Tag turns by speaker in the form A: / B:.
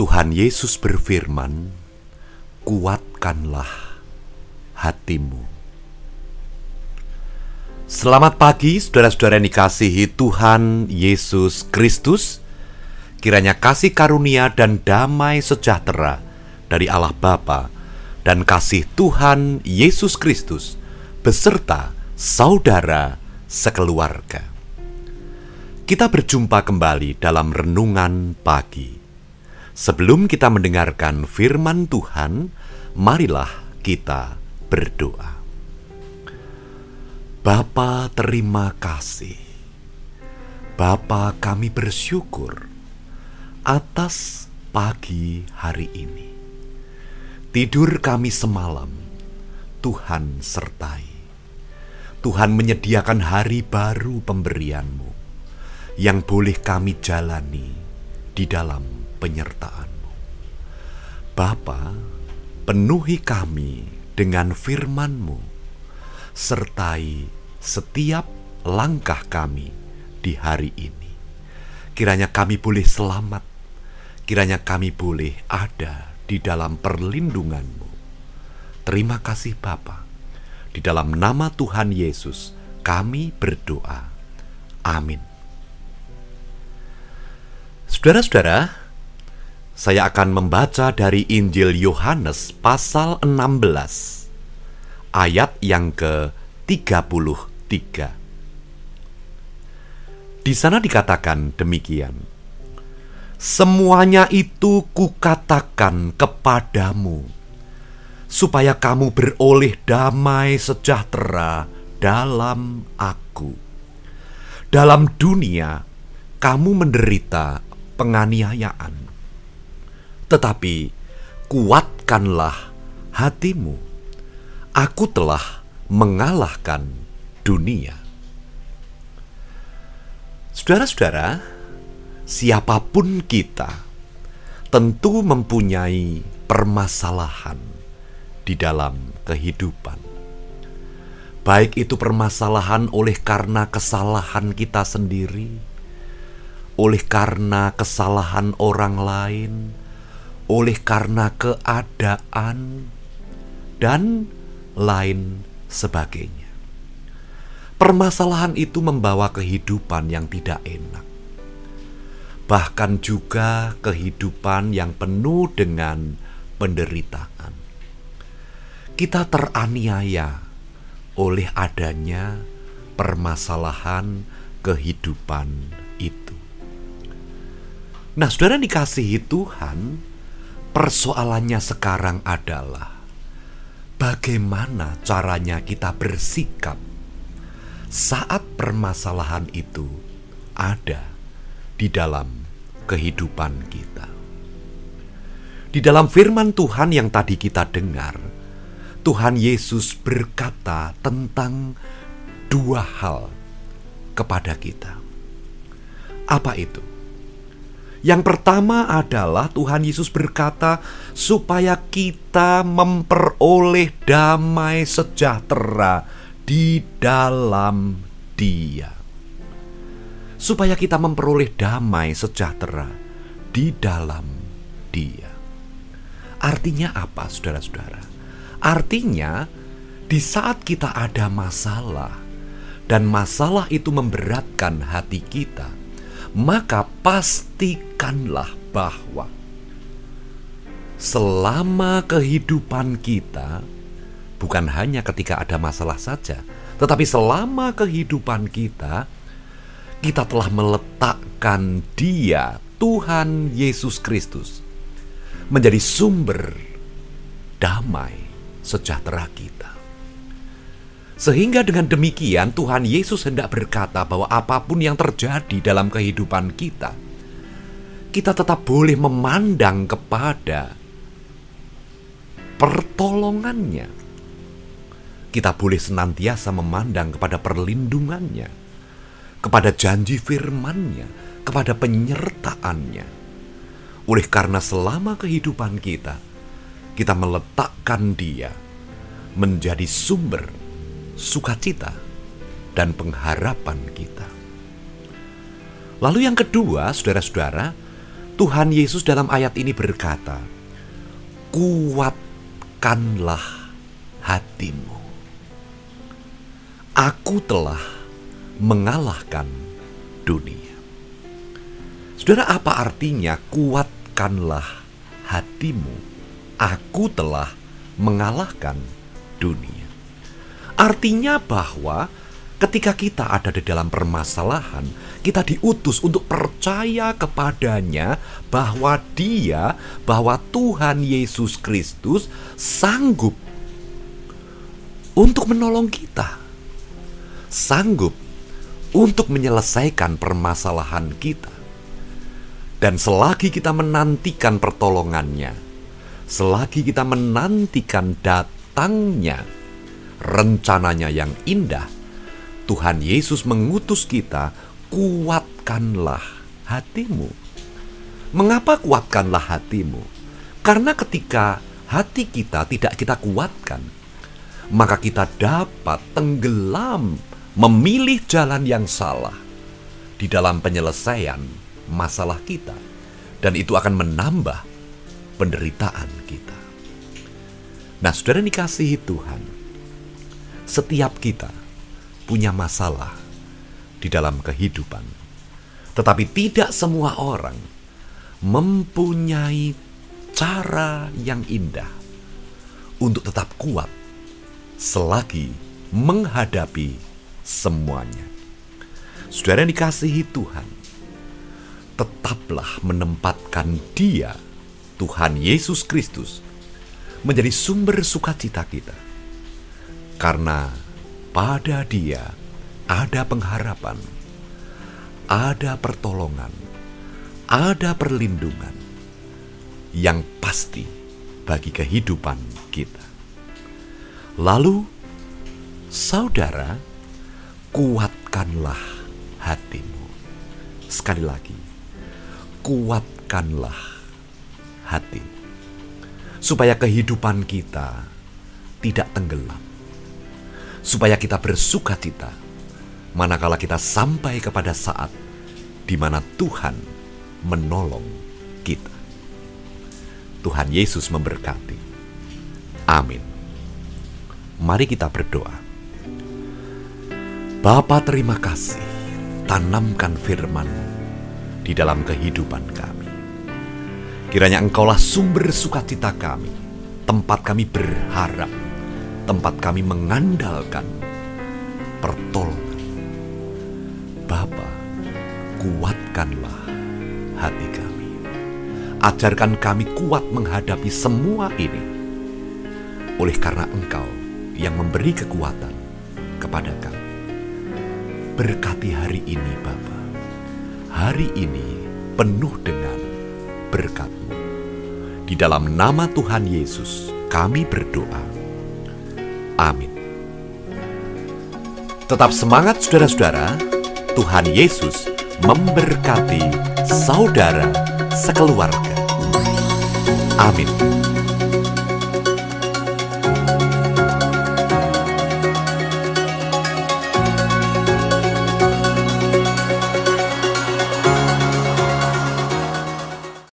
A: Tuhan Yesus berfirman, kuatkanlah hatimu. Selamat pagi saudara-saudara yang dikasihi Tuhan Yesus Kristus. Kiranya kasih karunia dan damai sejahtera dari Allah Bapa dan kasih Tuhan Yesus Kristus beserta saudara sekeluarga. Kita berjumpa kembali dalam renungan pagi. Sebelum kita mendengarkan firman Tuhan, marilah kita berdoa. Bapa, terima kasih. Bapa, kami bersyukur atas pagi hari ini. Tidur kami semalam, Tuhan sertai. Tuhan menyediakan hari baru pemberian-Mu yang boleh kami jalani di dalam penyertaan-Mu. Bapa, penuhi kami dengan firman-Mu, sertai setiap langkah kami di hari ini. Kiranya kami boleh selamat, kiranya kami boleh ada di dalam perlindungan-Mu. Terima kasih Bapa. Di dalam nama Tuhan Yesus kami berdoa. Amin. Saudara-saudara, saya akan membaca dari Injil Yohanes pasal 16, ayat yang ke-33. Di sana dikatakan demikian, semuanya itu kukatakan kepadamu, supaya kamu beroleh damai sejahtera dalam aku. Dalam dunia, kamu menderita penganiayaan. Tetapi kuatkanlah hatimu. Aku telah mengalahkan dunia. Saudara-saudara, siapapun kita tentu mempunyai permasalahan di dalam kehidupan. Baik itu permasalahan oleh karena kesalahan kita sendiri, oleh karena kesalahan orang lain, oleh karena keadaan, dan lain sebagainya. Permasalahan itu membawa kehidupan yang tidak enak. Bahkan juga kehidupan yang penuh dengan penderitaan. Kita teraniaya oleh adanya permasalahan kehidupan itu. Nah, saudara dikasihi Tuhan, persoalannya sekarang adalah bagaimana caranya kita bersikap saat permasalahan itu ada di dalam kehidupan kita. Di dalam firman Tuhan yang tadi kita dengar, Tuhan Yesus berkata tentang dua hal kepada kita. Apa itu? Yang pertama adalah Tuhan Yesus berkata supaya kita memperoleh damai sejahtera di dalam Dia. Supaya kita memperoleh damai sejahtera di dalam Dia. Artinya apa, saudara-saudara? Artinya di saat kita ada masalah dan masalah itu memberatkan hati kita, maka pastikanlah bahwa selama kehidupan kita, bukan hanya ketika ada masalah saja, tetapi selama kehidupan kita, kita telah meletakkan Dia, Tuhan Yesus Kristus, menjadi sumber damai sejahtera kita. Sehingga dengan demikian Tuhan Yesus hendak berkata bahwa apapun yang terjadi dalam kehidupan kita, kita tetap boleh memandang kepada pertolongannya. Kita boleh senantiasa memandang kepada perlindungannya, kepada janji firman-Nya, kepada penyertaannya. Oleh karena selama kehidupan kita meletakkan Dia menjadi sumber sukacita dan pengharapan kita. Lalu yang kedua, saudara-saudara, Tuhan Yesus dalam ayat ini berkata, kuatkanlah hatimu. Aku telah mengalahkan dunia. Saudara, apa artinya kuatkanlah hatimu? Aku telah mengalahkan dunia. Artinya bahwa ketika kita ada di dalam permasalahan, kita diutus untuk percaya kepadanya bahwa bahwa Tuhan Yesus Kristus sanggup untuk menolong kita. Sanggup untuk menyelesaikan permasalahan kita. Dan selagi kita menantikan pertolongannya, selagi kita menantikan datangnya rencananya yang indah, Tuhan Yesus mengutus kita, kuatkanlah hatimu. Mengapa kuatkanlah hatimu? Karena ketika hati kita tidak kita kuatkan, maka kita dapat tenggelam memilih jalan yang salah di dalam penyelesaian masalah kita. Dan itu akan menambah penderitaan kita. Nah, saudara dikasihi Tuhan, setiap kita punya masalah di dalam kehidupan. Tetapi tidak semua orang mempunyai cara yang indah untuk tetap kuat selagi menghadapi semuanya. Saudara yang dikasihi Tuhan, tetaplah menempatkan Dia, Tuhan Yesus Kristus, menjadi sumber sukacita kita. Karena pada Dia ada pengharapan, ada pertolongan, ada perlindungan yang pasti bagi kehidupan kita. Lalu, saudara, kuatkanlah hatimu. Sekali lagi, kuatkanlah hatimu, supaya kehidupan kita tidak tenggelam, supaya kita bersukacita manakala kita sampai kepada saat di mana Tuhan menolong kita. Tuhan Yesus memberkati. Amin. Mari kita berdoa. Bapa, terima kasih, tanamkan firman-Mu di dalam kehidupan kami. Kiranya Engkaulah sumber sukacita kami, tempat kami berharap, tempat kami mengandalkan pertolongan. Bapa, kuatkanlah hati kami. Ajarkan kami kuat menghadapi semua ini, oleh karena Engkau yang memberi kekuatan kepada kami. Berkati hari ini, Bapa. Hari ini penuh dengan berkat-Mu. Di dalam nama Tuhan Yesus kami berdoa. Amin. Tetap semangat saudara-saudara. Tuhan Yesus memberkati saudara sekeluarga. Amin.